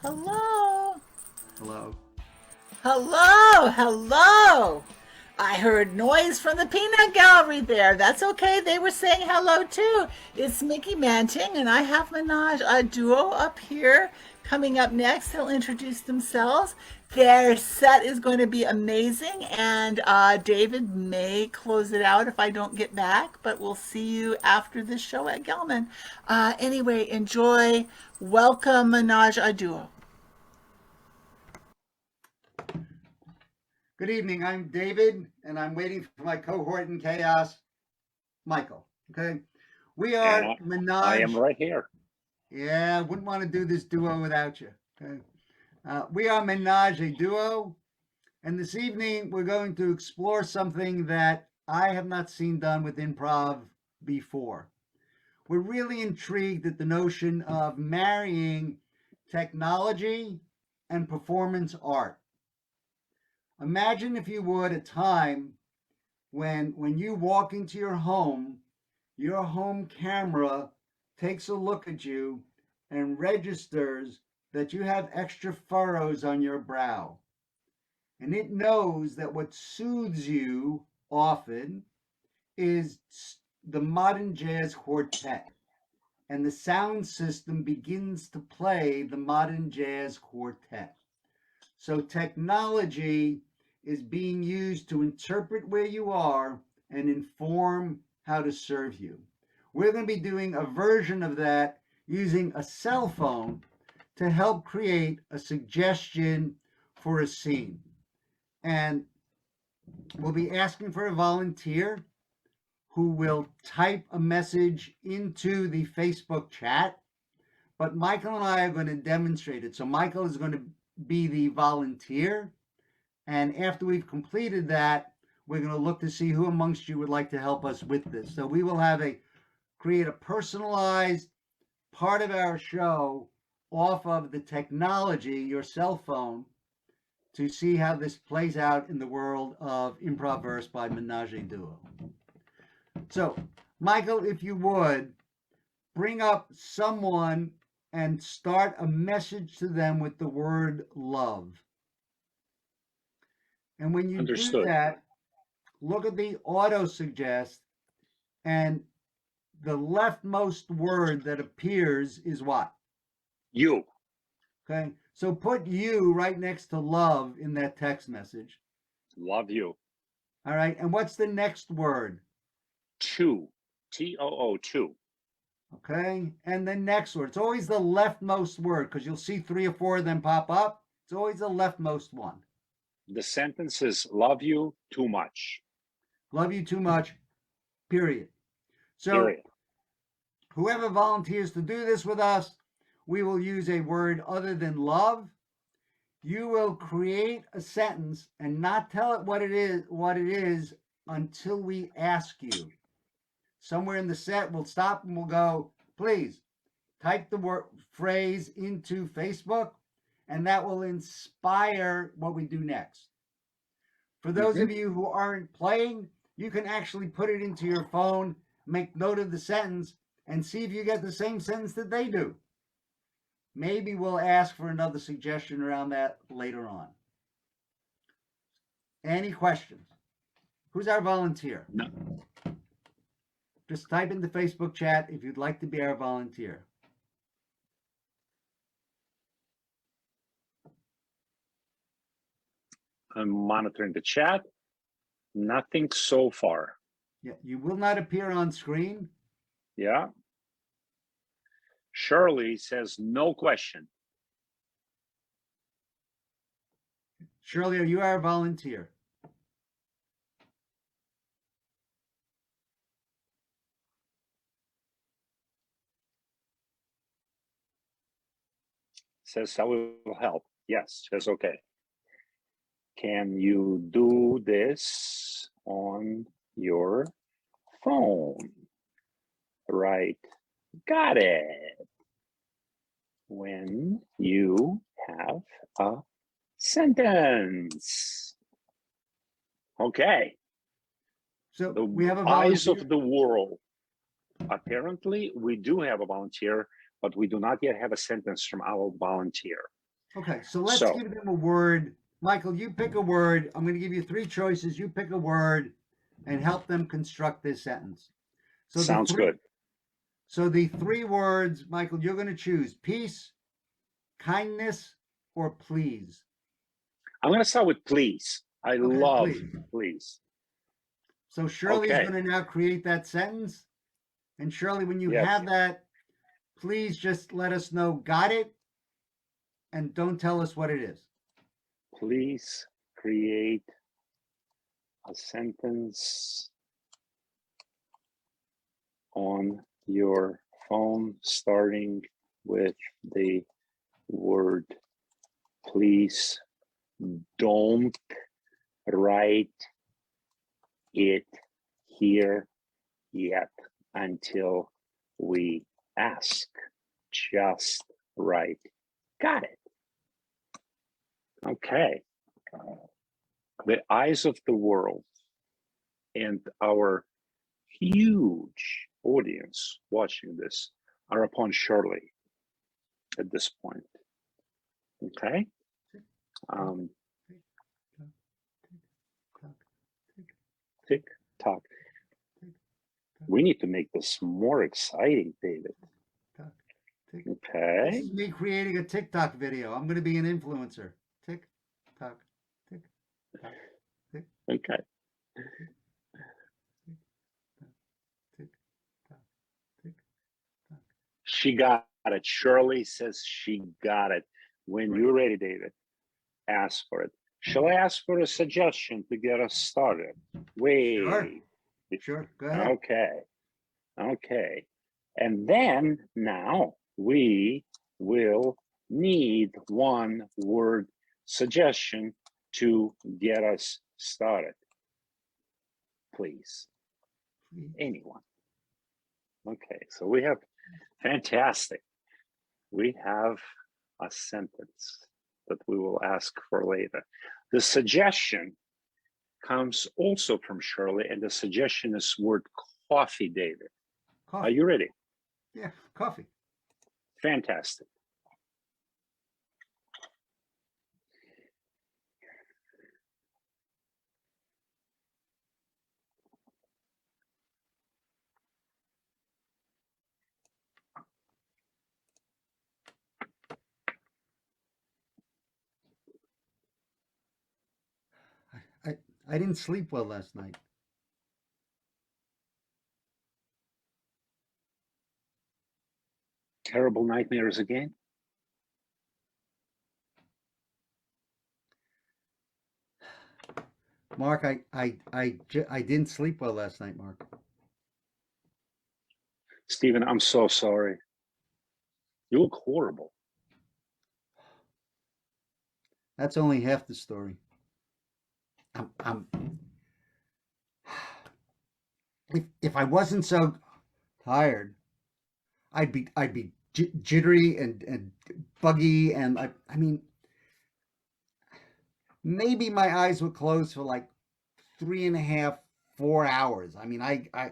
Hello. Hello. Hello. Hello. I heard noise from the peanut gallery there. That's okay. They were saying hello too. It's Mickey Manting, and I have Menage, a duo up here. Coming up next, they'll introduce themselves. Their set is going to be amazing, and David may close it out if I don't get back, but we'll see you after this show at Gelman. Anyway, enjoy. Welcome, Menage a duo. Good evening. I'm David, and I'm waiting for my cohort in chaos, Michael. Okay. We And are I am Menage. right here. Yeah, wouldn't want to do this duo without you. Okay. We are Menage a duo, and this evening we're going to explore something that I have not seen done with improv before. We're really intrigued at the notion of marrying technology and performance art. Imagine, if you would, a time when you walk into your home camera takes a look at you and registers that you have extra furrows on your brow. And it knows that what soothes you often is the modern jazz quartet. And the sound system begins to play the modern jazz quartet. So technology is being used to interpret where you are and inform how to serve you. We're going to be doing a version of that using a cell phone to help create a suggestion for a scene. And we'll be asking for a volunteer who will type a message into the Facebook chat. But Michael and I are going to demonstrate it. So Michael is going to be the volunteer. And after we've completed that, we're going to look to see who amongst you would like to help us with this. So we will create a personalized part of our show off of the technology, your cell phone, to see how this plays out in the world of Improverse by Menage a Duo. So, Michael, if you would, bring up someone and start a message to them with the word love. And when you do Understood. that, look at the auto suggest, and the leftmost word that appears is what? You. Okay. So put you right next to love in that text message. Love you. All right. And what's the next word? Two. Too. Two. Okay. And the next word. It's always the leftmost word because you'll see 3 or 4 of them pop up. It's always the leftmost one. The sentence is love you too much. Love you too much, period. So Period. whoever volunteers to do this with us, we will use a word other than love. You will create a sentence and not tell it what it is until we ask you. Somewhere in the set, we'll stop and we'll go, please type the word phrase into Facebook, and that will inspire what we do next. For those of you who aren't playing, you can actually put it into your phone, make note of the sentence, and see if you get the same sentence that they do. Maybe we'll ask for another suggestion around that later on. Any questions? Who's our volunteer? No. Just type in the Facebook chat if you'd like to be our volunteer. I'm monitoring the chat. Nothing so far. Yeah, you will not appear on screen. Yeah. Shirley says no question. Shirley, are you our volunteer? Says I will help. Yes, says okay. Can you do this on your phone? Right. Got it. When you have a sentence. Okay. So The we have a eyes volunteer. of the world. Apparently, we do have a volunteer, but we do not yet have a sentence from our volunteer. Okay, so let's So give them a word. Michael, you pick a word. I'm going to give you three choices. You pick a word and help them construct this sentence. So the sounds three good. so the three words, Michael, you're going to choose peace, kindness, or please. I'm going to start with please. I Okay, love please. please. So Shirley is Okay. going to now create that sentence. And Shirley, when you Yes. have that, please just let us know, got it? And don't tell us what it is. Please create a sentence on your phone starting with the word please. Don't write it here yet until we ask. Just write. Got it. Okay. The eyes of the world and our huge audience watching this are upon Shirley at this point. Okay. Um, tick tock. We need to make this more exciting, David. This Okay. is me creating a TikTok video. I'm going to be an influencer. Tick tock, tick tock, tick Okay. tick tock, tick tock. She got it. Shirley says she got it. When you're ready, David, ask for it. Shall I ask for a suggestion to get us started? Sure, Wait. sure. Go ahead. Okay. Okay. And then now we will need one word suggestion to get us started. Please. Anyone. Okay. So we have fantastic. We have a sentence that we will ask for later. The suggestion comes also from Shirley, and the suggestion is word coffee, David. Are Coffee. you ready? Yeah, coffee. Fantastic. I, I didn't sleep well last night. Terrible nightmares again? Mark, I didn't sleep well last night, Mark. Stephen, I'm so sorry. You look horrible. That's only half the story. I'm if I wasn't so tired, I'd be jittery and buggy, and I mean, maybe my eyes were closed for like 3.5, 4 hours. I mean, I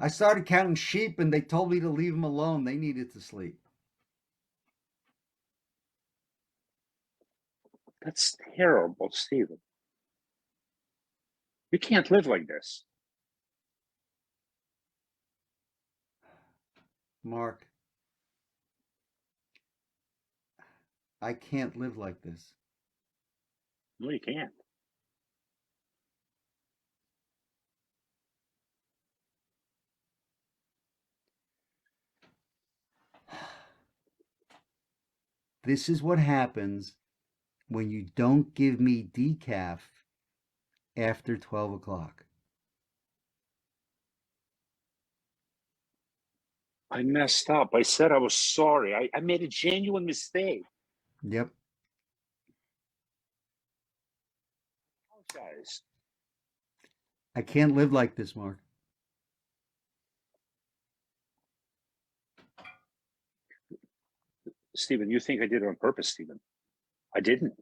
started counting sheep, and they told me to leave them alone. They needed to sleep. That's terrible, Stephen. You can't live like this. Mark, I can't live like this. No, you can't. This is what happens when you don't give me decaf after 12 o'clock. I messed up. I said I was sorry. I made a genuine mistake. Yep. Guys, I can't live like this, Mark. Stephen, you think I did it on purpose, Stephen? I didn't.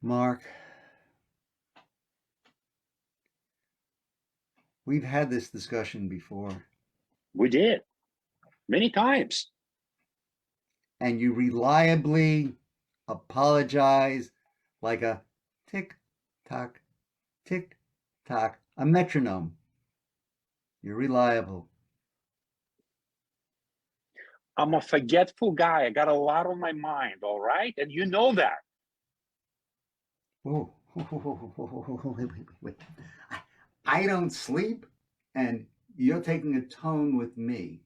Mark, We've had this discussion before. We did many times. And you reliably apologize like a tick tock, a metronome. You're reliable. I'm a forgetful guy. I got a lot on my mind, all right? And you know that. Whoa, wait. I don't sleep, and you're taking a tone with me.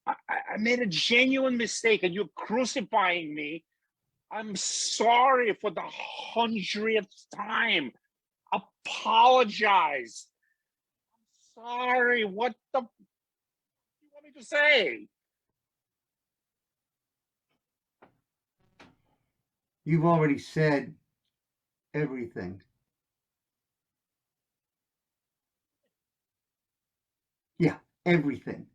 I made a genuine mistake and you're crucifying me. I'm sorry for the 100th time. Apologize. I'm sorry. What the do you want me to say? You've already said everything. Yeah, everything.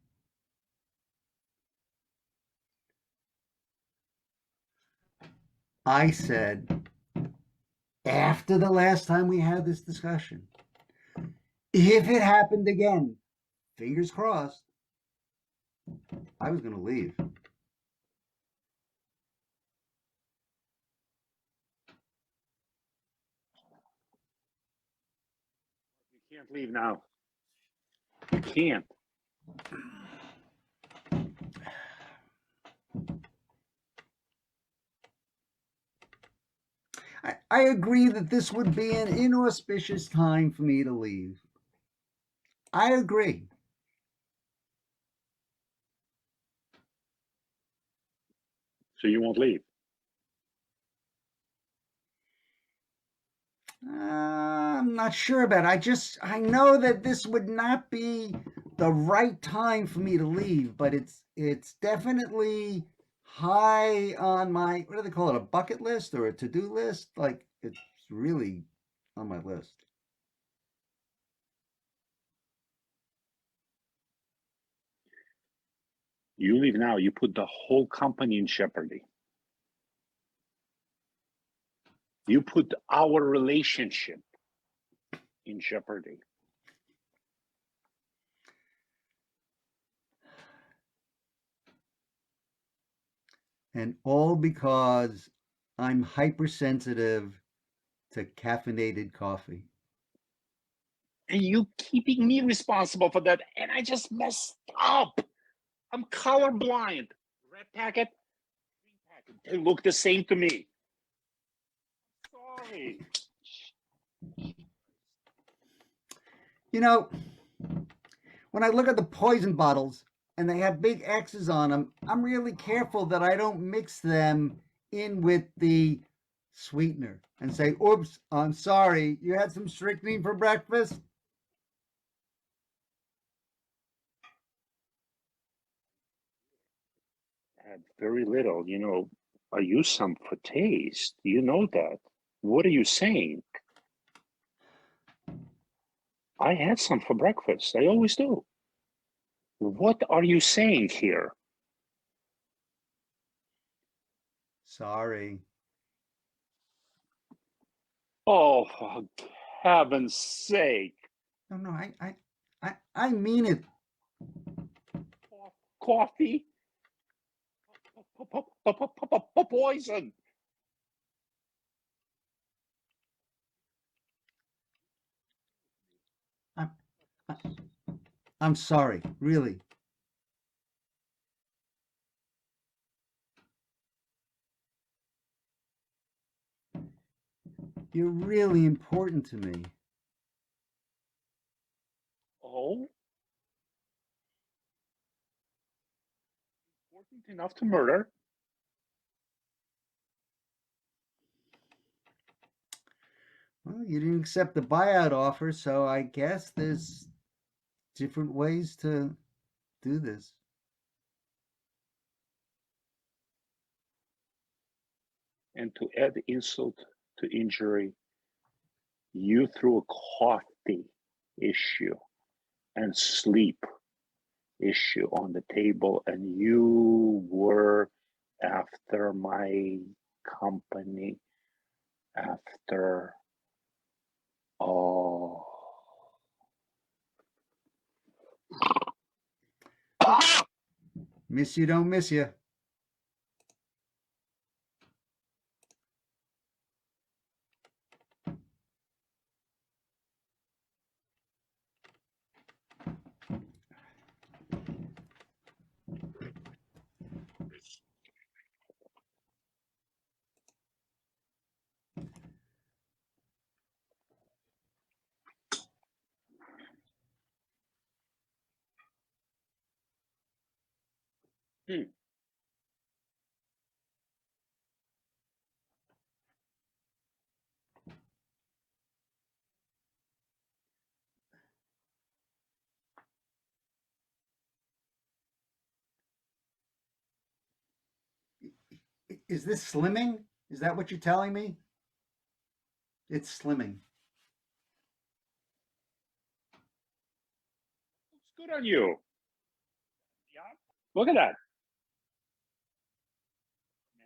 I said, after the last time we had this discussion, if it happened again, fingers crossed, I was going to leave. You can't leave now. You can't. I agree that this would be an inauspicious time for me to leave. I agree. So you won't leave. I'm not sure about it. I know that this would not be the right time for me to leave, but it's definitely high on my, what do they call it, a bucket list or a to-do list? Like, it's really on my list. You leave now, you put the whole company in jeopardy. You put our relationship in jeopardy. And all because I'm hypersensitive to caffeinated coffee. And you keeping me responsible for that, and I just messed up. I'm colorblind. Red packet, green packet, they look the same to me. Sorry. You know, when I look at the poison bottles and they have big X's on them, I'm really careful that I don't mix them in with the sweetener and say, oops, I'm sorry, you had some strychnine for breakfast? Had very little, I use some for taste. You know that. What are you saying? I had some for breakfast. I always do. What are you saying here? Sorry. Oh, for heaven's sake. No, I mean it. Coffee? Poison. I'm sorry, really. You're really important to me. Oh? Important enough to murder? Well, you didn't accept the buyout offer, so I guess there's different ways to do this. And to add insult to injury, you threw a coffee issue and sleep issue on the table, and you were after my company, after Oh. Miss you, don't miss you. Hmm. Is this slimming? Is that what you're telling me? It's slimming. Looks good on you. Yeah. Look at that.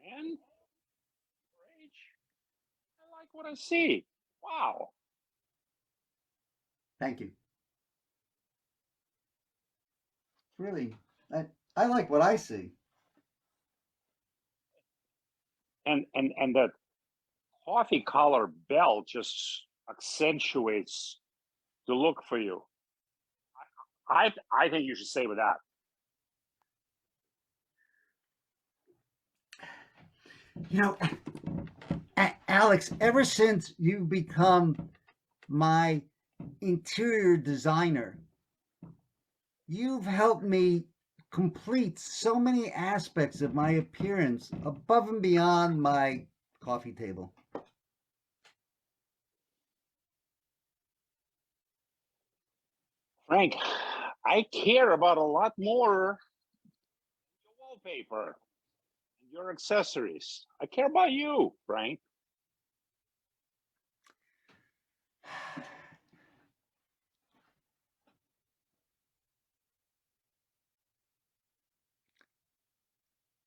Man. Your age. I like what I see. Wow. Thank you. Really, I like what I see. And that coffee color belt just accentuates the look for you. I think you should stay with that. You know, Alex, ever since you've become my interior designer, you've helped me complete so many aspects of my appearance above and beyond my coffee table. Frank, I care about a lot more than your wallpaper and your accessories. I care about you, Frank.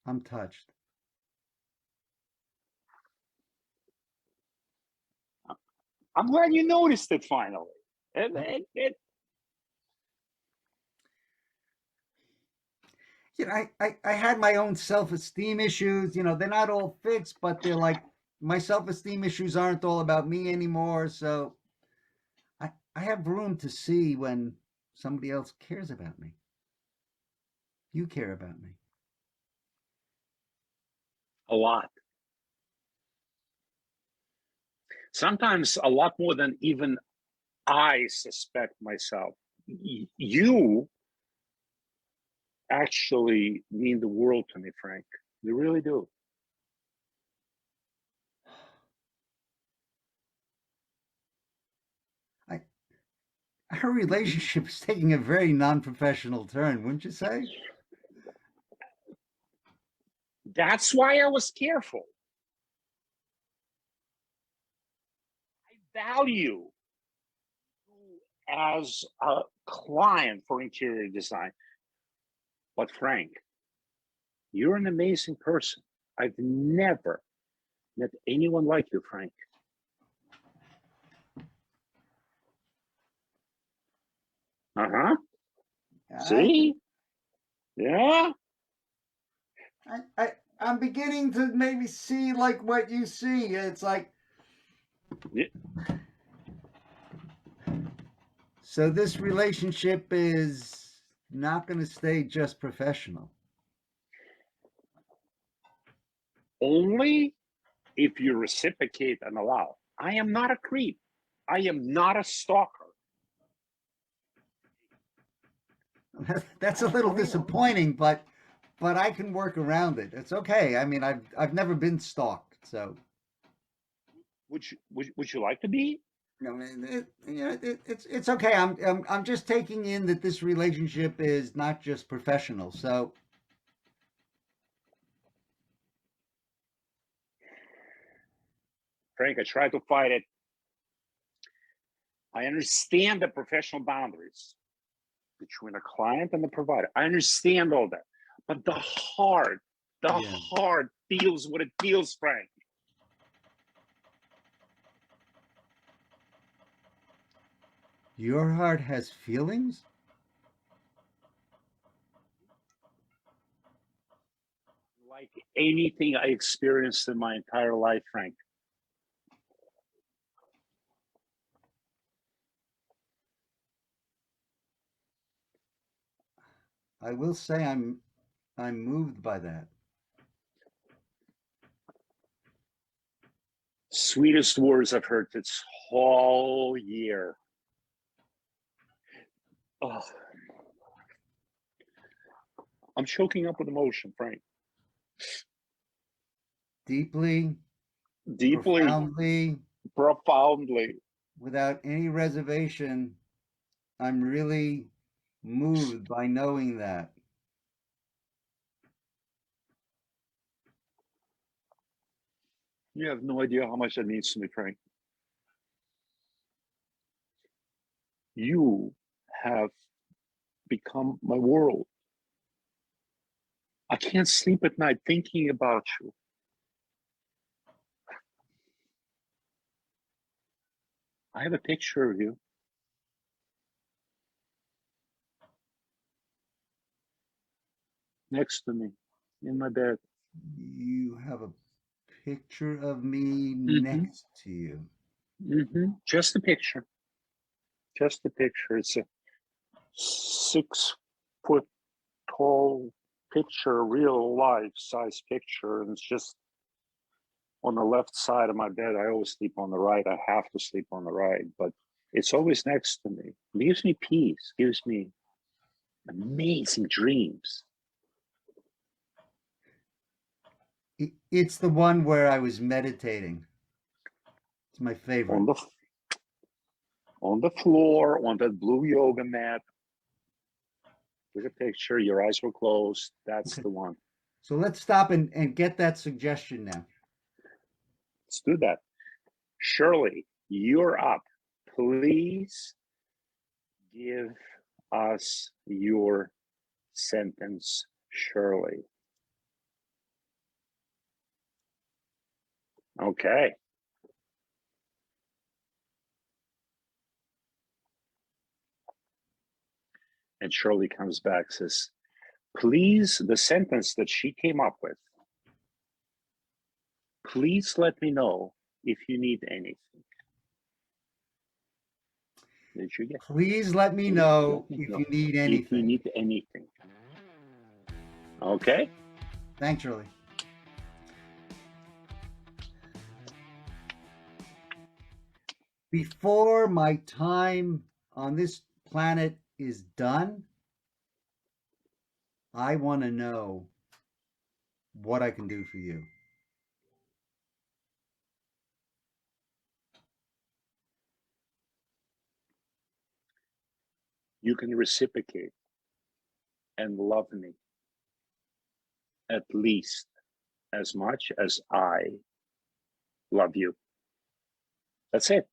I'm touched. I'm glad you noticed it finally. It You know, I had my own self-esteem issues. You know, they're not all fixed, but they're like my self-esteem issues aren't all about me anymore. So I have room to see when somebody else cares about me. You care about me. a lot. Sometimes a lot more than even I suspect myself. You actually mean the world to me, Frank. You really do. I Our relationship is taking a very non-professional turn, wouldn't you say? That's why I was careful. I value you as a client for interior design. But Frank, you're an amazing person. I've never met anyone like you, Frank. Uh-huh. See? Yeah. I'm beginning to maybe see like what you see. It's like, Yeah. so this relationship is not going to stay just professional. Only if you reciprocate and allow. I am not a creep. I am not a stalker. That's a little disappointing, but I can work around it. It's okay. I mean, I've never been stalked, so Would you like to be? you know, it's okay. I'm just taking in that this relationship is not just professional. So Frank, I try to fight it. I understand the professional boundaries between a client and the provider. I understand all that. But the heart feels what it feels, Frank. Your heart has feelings? Like anything I experienced in my entire life, Frank. I will say I'm moved by that. Sweetest words I've heard this whole year. Oh, I'm choking up with emotion, Frank. Deeply, Deeply, profoundly. without any reservation, I'm really moved by knowing that. You have no idea how much that means to me, Frank. You have become my world. I can't sleep at night thinking about you. I have a picture of you. Next to me in my bed. You have a picture of me Mm-hmm. next to you. Mm-hmm. Just a picture. Just a picture. It's a 6 foot tall picture, real life size picture. And it's just on the left side of my bed. I always sleep on the right. I have to sleep on the right, but it's always next to me. It gives me peace, gives me amazing dreams. It's the one where I was meditating. It's my favorite. On the floor, on that blue yoga mat. Took a picture, your eyes were closed. That's the one. So let's stop and get that suggestion now. Let's do that. Shirley, you're up. Please give us your sentence, Shirley. Okay. And Shirley comes back, says, please, the sentence that she came up with, please let me know if you need anything. Did you get? Please let me know if you need anything. If you need anything. Okay. Thanks, Shirley. Before my time on this planet is done, I want to know what I can do for you. You can reciprocate and love me at least as much as I love you. That's it.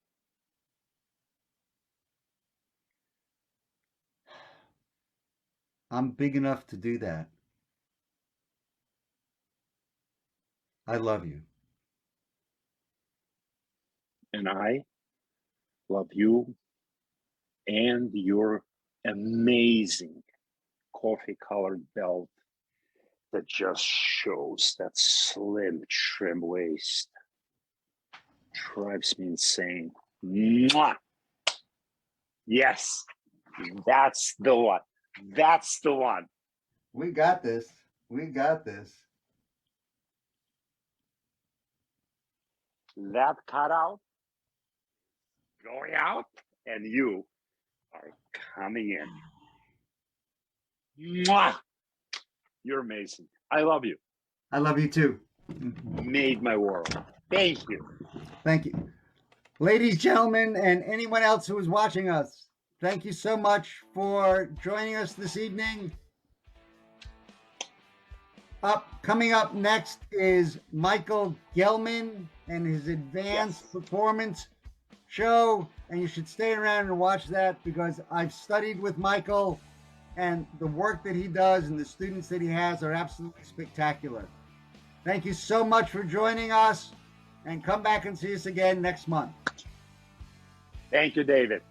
I'm big enough to do that. I love you. And I love you and your amazing coffee colored belt that just shows that slim, trim waist. Drives me insane. Mwah! Yes, that's the one. That's the one. We got this. We got this. That cutout going out, and you are coming in. Mwah! You're amazing. I love you. I love you too. Made my world. Thank you. Thank you. Ladies, gentlemen, and anyone else who is watching us, thank you so much for joining us this evening. Coming up next is Michael Gelman and his advanced performance show, and you should stay around and watch that because I've studied with Michael, and the work that he does and the students that he has are absolutely spectacular. Thank you so much for joining us, and come back and see us again next month. Thank you, David.